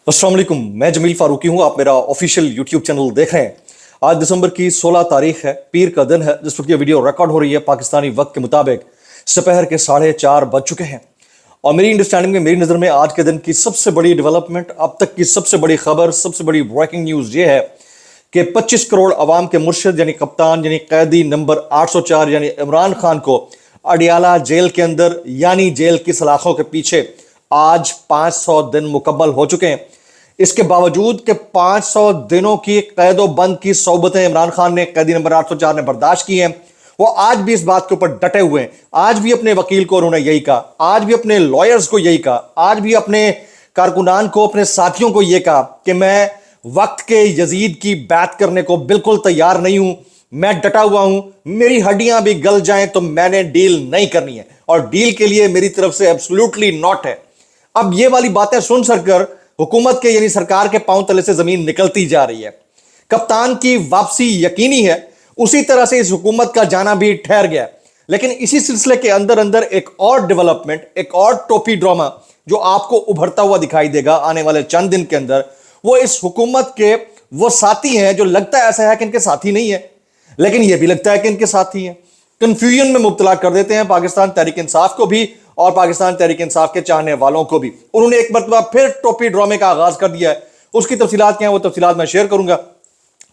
अस्सलाम वालेकुम, मैं जमील फारूकी हूँ। आप मेरा ऑफिशियल यूट्यूब चैनल देख रहे हैं। आज दिसंबर की 16 तारीख है, पीर का दिन है। जिस वक्त ये वीडियो रिकॉर्ड हो रही है पाकिस्तानी वक्त के मुताबिक दोपहर के 4:30 बज चुके हैं। और मेरी अंडरस्टैंडिंग में, मेरी नज़र में आज के दिन की सबसे बड़ी डेवलपमेंट, अब तक की सबसे बड़ी खबर, सबसे बड़ी ब्रेकिंग न्यूज़ ये है कि 25 करोड़ अवाम के मुर्शिद यानी कप्तान यानी कैदी नंबर 804 यानी इमरान खान को अडियाला जेल के अंदर यानी जेल की सलाखों के पीछे आज 500 दिन मुकम्मल हो चुके हैं। इसके बावजूद कि 500 दिनों की कैदो बंद की सोबतें इमरान खान ने, कैदी नंबर 804 ने बर्दाश्त की हैं, वो आज भी इस बात के ऊपर डटे हुए हैं। आज भी अपने वकील को उन्होंने यही कहा, आज भी अपने लॉयर्स को यही कहा, आज भी अपने कारकुनान को, अपने साथियों को यह कहा कि मैं वक्त के यजीद की बात करने को बिल्कुल तैयार नहीं हूं। मैं डटा हुआ हूं, मेरी हड्डियां भी गल जाएं तो मैंने डील नहीं करनी है, और डील के लिए मेरी तरफ से एब्सोल्युटली नॉट है। अब ये वाली बातें सुन सककर हुकूमत के यानी सरकार के पांव तले से जमीन निकलती जा रही है। कप्तान की वापसी यकीनी है, उसी तरह से इस हुकूमत का जाना भी ठहर गया। लेकिन इसी सिलसिले के अंदर अंदर एक और डेवलपमेंट, एक और टोपी ड्रामा जो आपको उभरता हुआ दिखाई देगा आने वाले चंद दिन के अंदर, वो इस हुकूमत के वो साथी हैं जो लगता है ऐसा है कि इनके साथी नहीं है, लेकिन यह भी लगता है कि इनके साथी हैं। कंफ्यूजन में मुब्तला कर देते हैं पाकिस्तान तहरीक इंसाफ को भी और पाकिस्तान तहरीक इंसाफ के चाहने वालों को भी। उन्होंने एक मरतबा फिर टोपी ड्रामे का आगाज कर दिया है। उसकी तफसीलात क्या है, वो तफसीलात मैं शेयर करूंगा।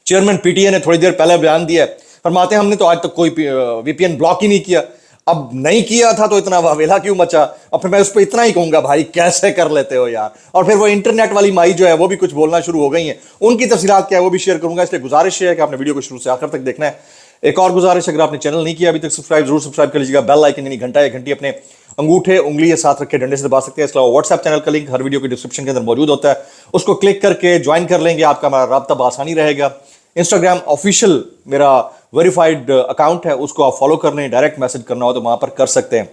चेयरमैन पीटीए ने थोड़ी देर पहले बयान दिया है, फरमाते हैं हमने तो आज तक कोई वीपीएन ब्लॉक ही नहीं किया। अब नहीं किया था तो इतना वावेला क्यों मचा? और फिर मैं उस पर इतना ही कहूंगा, भाई कैसे कर लेते हो यार। और फिर वो इंटरनेट वाली माई जो है वो भी कुछ बोलना शुरू हो गई है। उनकी तफसीलात क्या है वो भी शेयर करूंगा। इसलिए गुजारिश है कि आपने वीडियो को शुरू से आखिर तक देखना है। एक और गुजारिश, अगर आपने चैनल नहीं किया अभी तक सब्सक्राइब जरूर सब्सक्राइब कर लीजिएगा। बेल आइकन यानी घंटा या घंटी अपने अंगूठे उंगली के साथ रखे डंडे से दबा सकते हैं। इसके अलावा व्हाट्सएप चैनल का लिंक हर वीडियो के डिस्क्रिप्शन के अंदर मौजूद होता है, उसको क्लिक करके ज्वाइन कर लेंगे, आपका हमारा राब्ता बआसानी रहेगा। इंस्टाग्राम ऑफिशियल मेरा वेरीफाइड अकाउंट है, उसको आप फॉलो कर लें। डायरेक्ट मैसेज करना हो तो वहां पर कर सकते हैं।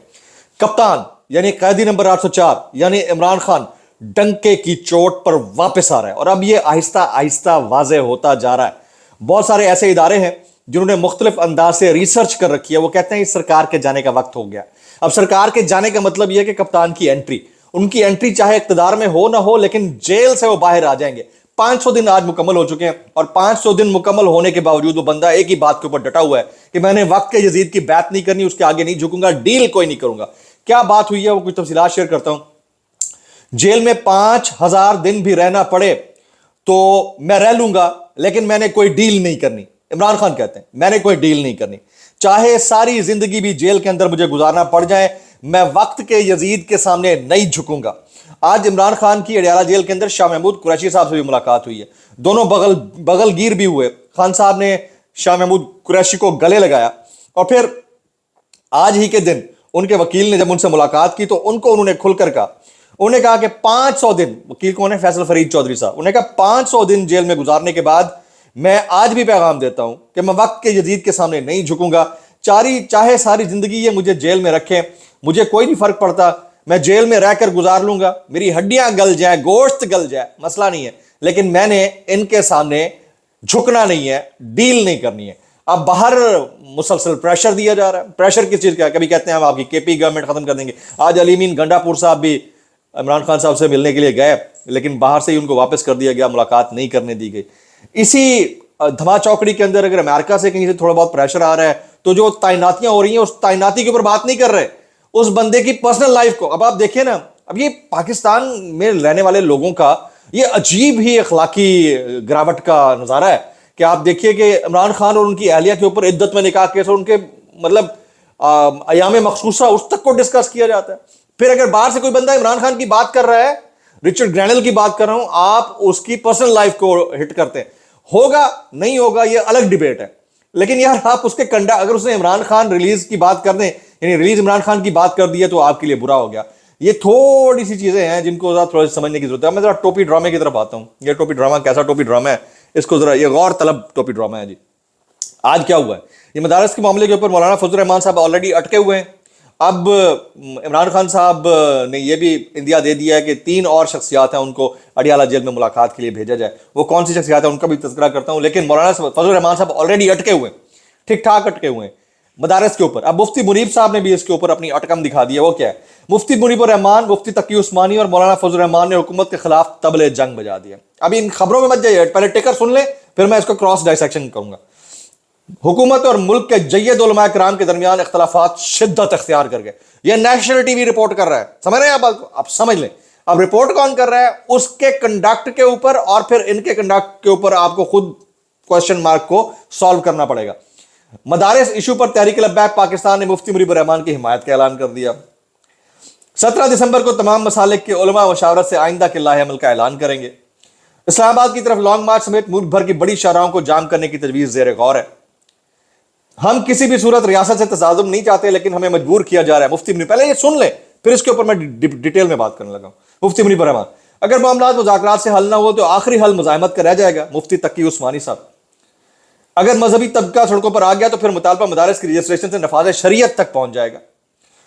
कप्तान यानी कैदी नंबर 804 यानी इमरान खान डंके की चोट पर वापस आ रहा है, और अब यह आहिस्ता आहिस्ता वाज़ेह होता जा रहा है। बहुत सारे ऐसे इदारे हैं जिन्होंने मुख्तलिफ अंदाज से रिसर्च कर रखी है, वो कहते हैं इस सरकार के जाने का वक्त हो गया। अब सरकार के जाने का मतलब यह है कि कप्तान की एंट्री, उनकी एंट्री चाहे इख्तिदार में हो ना हो, लेकिन जेल से वो बाहर आ जाएंगे। 500 दिन आज मुकम्मल हो चुके हैं, और 500 दिन मुकम्मल होने के बावजूद वो बंदा एक ही बात के ऊपर डटा हुआ है कि मैंने वक्त के यजीद की बात नहीं करनी, उसके आगे नहीं झुकूंगा, डील कोई नहीं करूंगा। क्या बात हुई है वो कुछ तफसीलात शेयर करता हूं। जेल में 5000 दिन भी रहना पड़े तो मैं रह लूंगा, लेकिन मैंने कोई डील नहीं करनी। इमरान खान कहते हैं मैंने कोई डील नहीं करनी, चाहे सारी जिंदगी भी जेल के अंदर मुझे गुजारना पड़ जाए, मैं वक्त के यजीद के सामने नहीं झुकूंगा। आज इमरान खान की अडियाला जेल के अंदर शाह महमूद कुरैशी साहब से भी मुलाकात हुई है। दोनों बगलगीर भी हुए। खान साहब ने शाह महमूद कुरैशी को गले लगाया, और फिर आज ही के दिन उनके वकील ने जब उनसे मुलाकात की तो उनको उन्होंने खुलकर कहा, उन्होंने कहा कि 500 दिन, वकील कौन है? फैसल फरीद चौधरी साहब। उन्होंने कहा 500 दिन जेल में गुजारने के बाद मैं आज भी पैगाम देता हूं कि मैं वक्त के यजीद के सामने नहीं झुकूंगा। चाहे सारी जिंदगी ये मुझे जेल में रखें, मुझे कोई नहीं फर्क पड़ता, मैं जेल में रहकर गुजार लूंगा, मेरी हड्डियां गल जाए, गोश्त गल जाए, मसला नहीं है, लेकिन मैंने इनके सामने झुकना नहीं है, डील नहीं करनी है। अब बाहर मुसलसल प्रेशर दिया जा रहा है। प्रेशर किस चीज का? कभी कहते हैं हम आपकी केपी गवर्नमेंट खत्म कर देंगे। आज अलीमीन गंडापुर साहब भी इमरान खान साहब से मिलने के लिए गए, लेकिन बाहर से ही उनको वापस कर दिया गया, मुलाकात नहीं करने दी गई। इसी धमा चौकड़ी के अंदर अगर अमेरिका से कहीं से थोड़ा बहुत प्रेशर आ रहा है तो जो तैनातियां हो रही हैं उस तैनाती के ऊपर बात नहीं कर रहे, उस बंदे की पर्सनल लाइफ को। अब आप देखिए ना, अब ये पाकिस्तान में रहने वाले लोगों का ये अजीब ही अखलाकी गिरावट का नजारा है कि आप देखिए कि इमरान खान और उनकी अहलिया के ऊपर इद्दत में निकाह केस और उनके मतलब अयाम मखसूसा उस तक को डिस्कस किया जाता है। फिर अगर बाहर से कोई बंदा इमरान खान की बात कर रहा है, रिचर्ड ग्रैनल की बात कर रहा हूं, आप उसकी पर्सनल लाइफ को हिट करते हैं। होगा नहीं होगा ये अलग डिबेट है, लेकिन यार आप उसके कंडा, अगर उसने इमरान खान रिलीज की बात कर दें, यानी रिलीज इमरान खान की बात कर दी है तो आपके लिए बुरा हो गया। ये थोड़ी सी चीजें हैं जिनको जरा थोड़ा समझने की जरूरत है। मैं जरा टोपी ड्रामे की तरफ आता हूं। ये टोपी ड्रामा कैसा टोपी ड्रामा है, इसको जरा, ये गौर तलब टोपी ड्रामा है जी। आज क्या हुआ है, ये मदारस के मामले के ऊपर मौलाना फजल रहमान साहब ऑलरेडी अटके हुए हैं। अब इमरान खान साहब ने यह भी इंदिया दे दिया है कि 3 और शख्सियात हैं, उनको अडियाला जेल में मुलाकात के लिए भेजा जाए। वो कौन सी शख्सियात है उनका भी तज़किरा करता हूं, लेकिन मौलाना फजल रहमान साहब ऑलरेडी अटके हुए हैं, ठीक ठाक अटके हुए हैं। मदारस के ऊपर। अब मुफ्ती मुनीब साहब ने भी इसके ऊपर अपनी अटकम दिखा दी है। वो क्या है, मुफ्ती मुनीबुर रहमान, मुफ्ती तकी उस्मानी और मौलाना फजल रहमान ने हुकूमत के खिलाफ तबले जंग बजा दिया। अभी इन खबरों में मत जाइए, पहले टिकर सुन ले, फिर मैं इसको क्रॉस डायसेक्शन करूंगा। हुकूमत और मुल्क के जय्यद उलमा किराम के दरमियान इख्तलाफात शिद्दत इख्तियार कर गए। ये नेशनल टीवी रिपोर्ट कर रहा है, समझ रहे हैं आप समझ लें। अब रिपोर्ट कौन कर रहा है, उसके कंडक्ट के ऊपर और फिर इनके कंडक्ट के ऊपर आपको खुद क्वेश्चन मार्क को सॉल्व करना पड़ेगा। मदारिस इशू पर तहरीक लब्बैक पाकिस्तान ने मुफ्ती मुनीबुर रहमान की हिमायत का ऐलान कर दिया। 17 दिसंबर को तमाम मसालिक के उलमा मशावरत से आइंदा के लाहे अमल का ऐलान करेंगे। इस्लामाबाद की तरफ लॉन्ग मार्च समेत मुल्क भर की बड़ी शाहराहों को जाम करने की तजवीज जेर गौर है। हम किसी भी सूरत रियासत से तसादुम नहीं चाहते, लेकिन हमें मजबूर किया जा रहा है। मुफ्ती मुनीब, पहले ये सुन ले, फिर इसके ऊपर मैं डिटेल में बात करने लगा। मुफ्ती मुनीबुर रहमान, अगर मामला मुज़ाकरात से हल ना हो तो आखिरी हल मुज़ाहमत का रह जाएगा। मुफ्ती तकी उस्मानी साहब, अगर मजहबी तबका सड़कों पर आ गया तो फिर मुतालबा मदारिस की रजिस्ट्रेशन से नफाज शरीयत तक पहुंच जाएगा।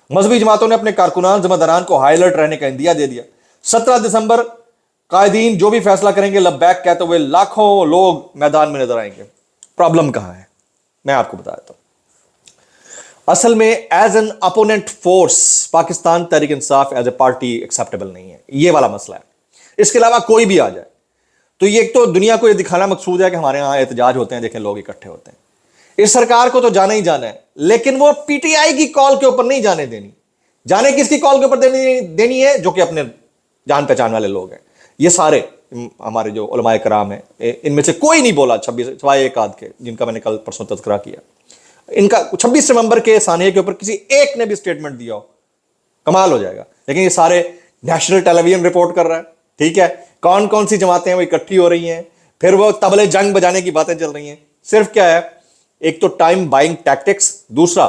मजहबी जमातों ने अपने कारकुनान जिम्मेदारान को हाई अलर्ट रहने का इंदिया दे दिया। 17 दिसंबर कायदीन जो भी फैसला करेंगे लब्बैक कहते हुए लाखों लोग मैदान में नजर आएंगे। प्रॉब्लम कहां है, मैं आपको बता देता हूं। असल में as an opponent force Pakistan Tehreek Insaf as a party acceptable नहीं है, ये वाला मसला है। इसके अलावा कोई भी आ जाए तो ये एक तो दुनिया को ये दिखाना मकसूद है कि हमारे यहां एहतजाज होते हैं, देखें लोग इकट्ठे होते हैं। इस सरकार को तो जाना ही जाना है, लेकिन वो पीटीआई की कॉल के ऊपर नहीं जाने देनी। जाने किसकी कॉल के ऊपर देनी है, जो कि अपने जान पहचान वाले लोग हैं। ये सारे हमारे जो उलमाए कराम हैं, इनमें से कोई नहीं बोला 26 सिवाय एक आध के, जिनका मैंने कल परसों तज़किरा किया। इनका 26 नवंबर के सानिये के ऊपर किसी एक ने भी स्टेटमेंट दिया हो, कमाल हो जाएगा। लेकिन ये सारे नेशनल टेलीविजन रिपोर्ट कर रहा है, ठीक है। कौन कौन सी जमातें हैं वो इकट्ठी हो रही हैं, फिर वो तबले जंग बजाने की बातें चल रही हैं। सिर्फ क्या है, एक तो टाइम बाइंग टैक्टिक्स, दूसरा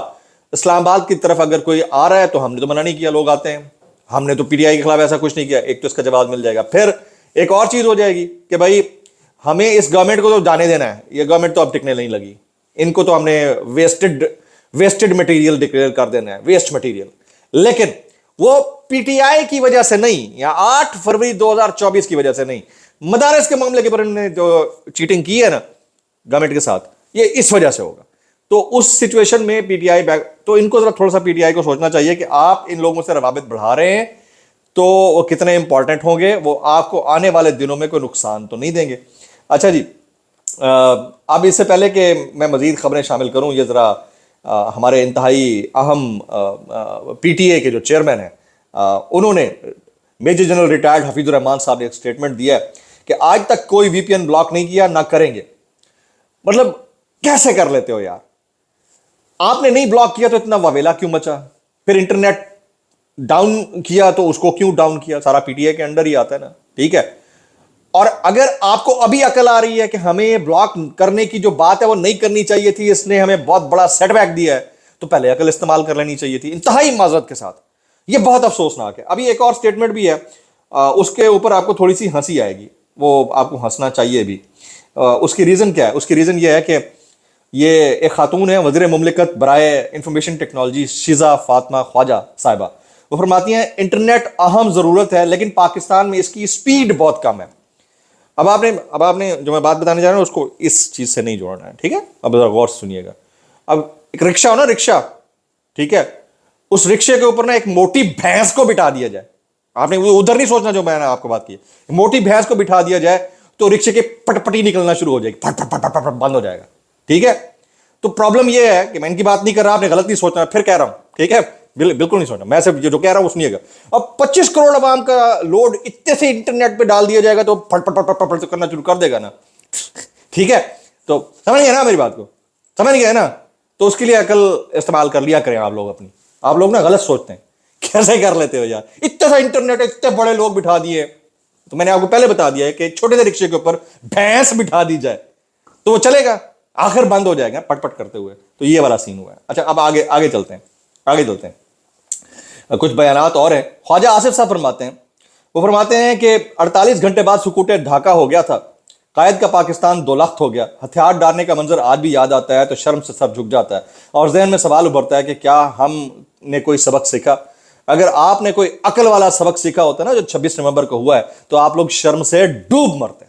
इस्लामाबाद की तरफ अगर कोई आ रहा है तो हमने तो मना नहीं किया, लोग आते हैं, हमने तो पीटीआई के खिलाफ ऐसा कुछ नहीं किया, एक तो इसका जवाब मिल जाएगा। फिर एक और चीज हो जाएगी कि भाई हमें इस गवर्नमेंट को तो जाने देना है, ये गवर्नमेंट तो अब टिकने नहीं लगी, इनको तो हमने वेस्टेड मटेरियल डिक्लेयर कर देना है, वेस्ट मटेरियल। लेकिन वो पीटीआई की वजह से नहीं, या 8 फरवरी 2024 की वजह से नहीं, मदारिस के मामले के ऊपर इन्होंने जो चीटिंग की है ना गवर्नमेंट के साथ, ये इस वजह से होगा। तो उस सिचुएशन में पीटीआई बैक, तो इनको जरा थोड़ा सा पीटीआई को सोचना चाहिए कि आप इन लोगों से रवाबित बढ़ा रहे हैं तो वो कितने इंपॉर्टेंट होंगे, वो आपको आने वाले दिनों में कोई नुकसान तो नहीं देंगे। अच्छा जी, अब इससे पहले कि मैं मजीद खबरें शामिल करूं, ये ज़रा हमारे इंतहाई अहम पीटीए के जो चेयरमैन हैं, उन्होंने major general retired Hafeezur Rahman sahab ने एक स्टेटमेंट दिया है कि आज तक कोई वीपीएन ब्लॉक नहीं किया, ना करेंगे। मतलब कैसे कर लेते हो यार, आपने नहीं ब्लॉक किया तो इतना वावेला क्यों मचा, फिर इंटरनेट डाउन किया तो उसको क्यों डाउन किया, सारा पीटीए के अंडर ही आता है ना, ठीक है। और अगर आपको अभी अकल आ रही है कि हमें ब्लॉक करने की जो बात है वो नहीं करनी चाहिए थी, इसने हमें बहुत बड़ा सेटबैक दिया है, तो पहले अकल इस्तेमाल कर लेनी चाहिए थी, इंतहाई माजरत के साथ। ये बहुत अफसोसनाक है। अभी एक और स्टेटमेंट भी है, उसके ऊपर आपको थोड़ी सी हंसी आएगी, वो आपको हंसना चाहिए भी। उसकी रीज़न क्या है, उसकी रीज़न ये है कि ये एक खातून है वज़ीर मुमलिकत बराए इंफॉर्मेशन टेक्नोलॉजी शिजा फातिमा ख्वाजा साहिबा। वो फरमाती हैं इंटरनेट अहम ज़रूरत है, लेकिन पाकिस्तान में इसकी स्पीड बहुत कम है। अब आपने जो मैं बात बताने जा रहा हूँ उसको इस चीज़ से नहीं जोड़ना है, ठीक है। अब ज़रा गौर से सुनिएगा। अब एक रिक्शा हो ना, रिक्शा, ठीक है, उस रिक्शे के ऊपर ना एक मोटी भैंस को बिठा दिया जाए, आपने उधर नहीं सोचना जो मैंने आपको बात की, मोटी भैंस को बिठा दिया जाए तो रिक्शे के पटपटी निकलना शुरू हो जाएगी, फट फट फट फट बंद हो जाएगा, ठीक है। तो प्रॉब्लम यह है कि मैं इनकी बात नहीं कर रहा, आपने गलत नहीं सोचना, फिर कह रहा हूं, ठीक है, बिल्कुल नहीं सोचना, मैं सिर्फ जो कह रहा हूं सुनिएगा। अब 25 करोड़ आवाम का लोड इतने से इंटरनेट पे डाल दिया जाएगा तो फट फट फट फट करना शुरू कर देगा ना, ठीक है। तो समझ गए ना मेरी बात को, समझ गए ना। तो उसके लिए अकल इस्तेमाल कर लिया करें आप लोग अपनी। आप लोग ना गलत सोचते हैं, कैसे कर लेते हो यार, इतने सा इंटरनेट, इतने बड़े लोग बिठा दिए। तो मैंने आपको पहले बता दिया है कि छोटे से रिक्शे के ऊपर भैंस बिठा दी जाए तो वो चलेगा, आखिर बंद हो जाएगा पटपट करते हुए। तो ये वाला सीन हुआ है। अच्छा, अब आगे चलते हैं, कुछ बयानात और हैं। ख्वाजा आसिफ साहब फरमाते हैं कि 48 घंटे बाद सुकूटे ढाका हो गया था, कायद का पाकिस्तान दो लख्त हो गया। हथियार डालने का मंजर आज भी याद आता है तो शर्म से सर झुक जाता है और जहन में सवाल उभरता है कि क्या हमने कोई सबक सीखा। अगर आपने कोई अकल वाला सबक सीखा होता ना जो 26 नवंबर को हुआ है, तो आप लोग शर्म से डूब मरते।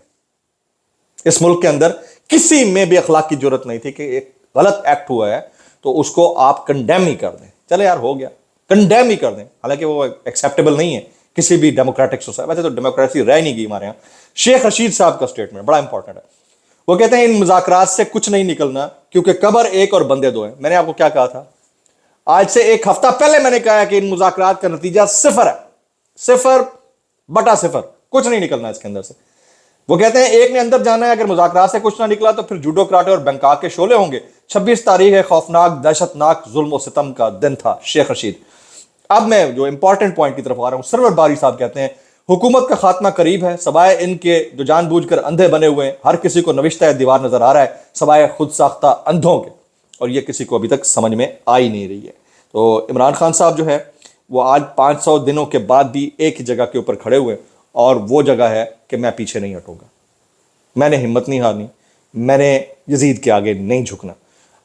इस मुल्क के अंदर किसी में भी अखलाक की जरूरत नहीं थी कि एक गलत एक्ट हुआ है تو اس کو آپ کنڈیم ہی کر دیں. چلے یار ہو گیا, کنڈیم ہی کر دیں, حالانکہ وہ ایکسیپٹیبل نہیں ہے کسی بھی ڈیموکریٹک سوسائٹی. ویسے تو ڈیموکریسی رہ نہیں گئی ہمارے یہاں. شیخ رشید صاحب کا اسٹیٹمنٹ بڑا امپورٹنٹ ہے. وہ کہتے ہیں ان مذاکرات سے کچھ نہیں نکلنا کیونکہ قبر ایک اور بندے دو ہیں. میں نے آپ کو کیا کہا تھا, آج سے ایک ہفتہ پہلے میں نے کہا کہ ان مذاکرات کا نتیجہ صفر ہے, 0/0, کچھ نہیں نکلنا اس کے اندر سے. وہ کہتے ہیں ایک نے اندر جانا ہے, اگر مذاکرات سے کچھ نہ نکلا تو پھر جوڈو کراٹے اور بینکاک کے شعلے ہوں گے. 26 تاریخ ہے خوفناک دہشت ناک ظلم و ستم کا دن تھا. شیخ رشید. اب میں جو امپورٹنٹ پوائنٹ کی طرف آ رہا ہوں, سرور باری صاحب کہتے ہیں حکومت کا خاتمہ قریب ہے, سوائے ان کے جو جان بوجھ کر اندھے بنے ہوئے ہیں. ہر کسی کو نوشتہ دیوار نظر آ رہا ہے سوائے خود ساختہ اندھوں کے, اور یہ کسی کو ابھی تک سمجھ میں آ ہی نہیں رہی ہے. تو عمران خان صاحب جو ہے وہ آج 500 دنوں کے بعد بھی ایک ہی جگہ کے اوپر کھڑے ہوئے, اور وہ جگہ ہے کہ میں پیچھے نہیں ہٹوں گا, میں نے ہمت نہیں ہارنی, میں نے یزید کے آگے نہیں جھکنا.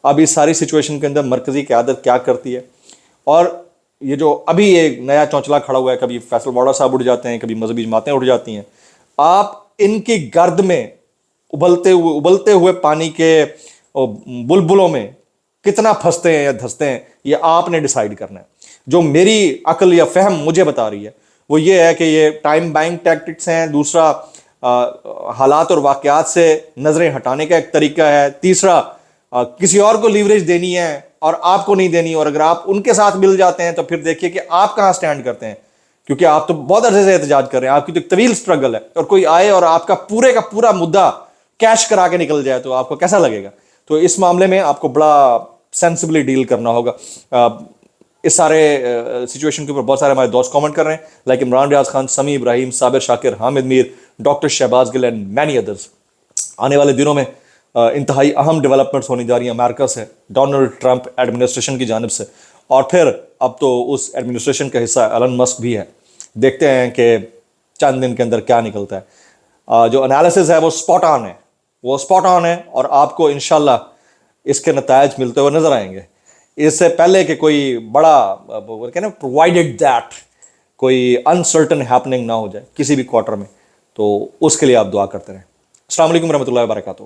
اب اس ساری سچویشن کے اندر مرکزی قیادت کیا کرتی ہے, اور یہ جو ابھی ایک نیا چونچلا کھڑا ہوا ہے, کبھی فیصل واڑا صاحب اٹھ جاتے ہیں, کبھی مذہبی جماعتیں اٹھ جاتی ہیں. آپ ان کی گرد میں ابلتے ہوئے پانی کے بلبلوں میں کتنا پھنستے ہیں یا دھستے ہیں, یہ آپ نے ڈیسائیڈ کرنا ہے. جو میری عقل یا فہم مجھے بتا رہی ہے وہ یہ ہے کہ یہ ٹائم بائنگ ٹیکٹکس ہیں, دوسرا حالات اور واقعات سے نظریں ہٹانے کا ایک طریقہ ہے, تیسرا کسی اور کو لیوریج دینی ہے اور آپ کو نہیں دینی, اور اگر آپ ان کے ساتھ مل جاتے ہیں تو پھر دیکھیے کہ آپ کہاں سٹینڈ کرتے ہیں, کیونکہ آپ تو بہت عرصے سے احتجاج کر رہے ہیں, آپ کی تو ایک طویل سٹرگل ہے, اور کوئی آئے اور آپ کا پورے کا پورا مدعا کیش کرا کے نکل جائے تو آپ کو کیسا لگے گا. تو اس معاملے میں آپ کو بڑا سینسبلی ڈیل کرنا ہوگا. اس سارے سچویشن کے اوپر بہت سارے ہمارے دوست کامنٹ کر رہے ہیں, like Imran Riaz Khan, Sami Ibrahim, Sabir Shakir, Hamid Mir, doctor Shahbaz Gill and many others. آنے والے دنوں میں انتہائی اہم ڈیولپمنٹس ہونی جا رہی ہیں امریکہ سے, ڈونلڈ ٹرمپ ایڈمنسٹریشن کی جانب سے, اور پھر اب تو اس ایڈمنسٹریشن کا حصہ ایلن مسک بھی ہے. دیکھتے ہیں کہ چند دن کے اندر کیا نکلتا ہے. جو انالیسز ہے وہ اسپاٹ آن ہے, اور آپ کو انشاءاللہ اس کے نتائج ملتے ہوئے نظر آئیں گے. اس سے پہلے کہ کوئی بڑا پرووائڈیڈ دیٹ کوئی انسرٹن ہیپننگ نہ ہو جائے کسی بھی کوارٹر میں, تو اس کے لیے آپ دعا کرتے رہیں. السلام علیکم ورحمۃ اللہ وبرکاتہ.